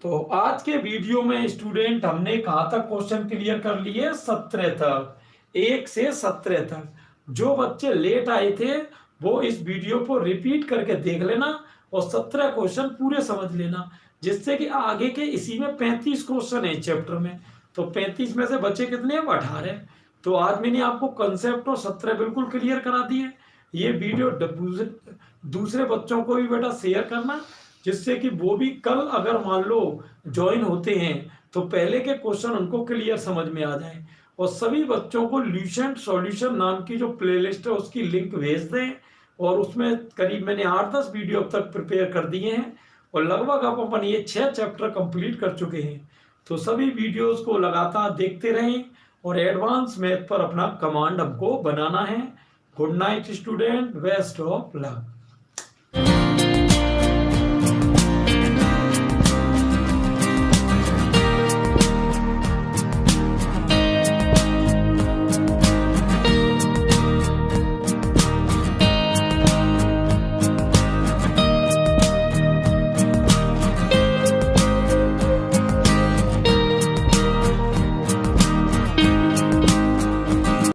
तो आज के वीडियो में स्टूडेंट हमने कहाँ तक क्वेश्चन क्लियर कर लिए, 17 तक, 1 से 17 तक। जो बच्चे लेट आए थे वो इस वीडियो को रिपीट करके देख लेना और 17 क्वेश्चन पूरे समझ लेना, जिससे कि आगे के इसी में 35 क्वेश्चन है चैप्टर में। तो 35 में से बचे कितने हैं 18। तो आज मैंने आपको कंसेप्ट और 17 बिल्कुल क्लियर करा दिए। ये वीडियो दूसरे बच्चों को भी बेटा शेयर करना, जिससे कि वो भी कल अगर मान लो ज्वाइन होते हैं तो पहले के क्वेश्चन उनको क्लियर समझ में आ जाए। और सभी बच्चों को ल्यूसेंट सॉल्यूशन नाम की जो प्लेलिस्ट है उसकी लिंक भेज दें, और उसमें करीब मैंने 8-10 वीडियो अब तक प्रिपेयर कर दिए हैं, और लगभग अब अपन ये 6 चैप्टर कंप्लीट कर चुके हैं। तो सभी वीडियोस को लगातार देखते रहें और एडवांस मैथ पर अपना कमांड हमको बनाना है। Good night student, best of luck.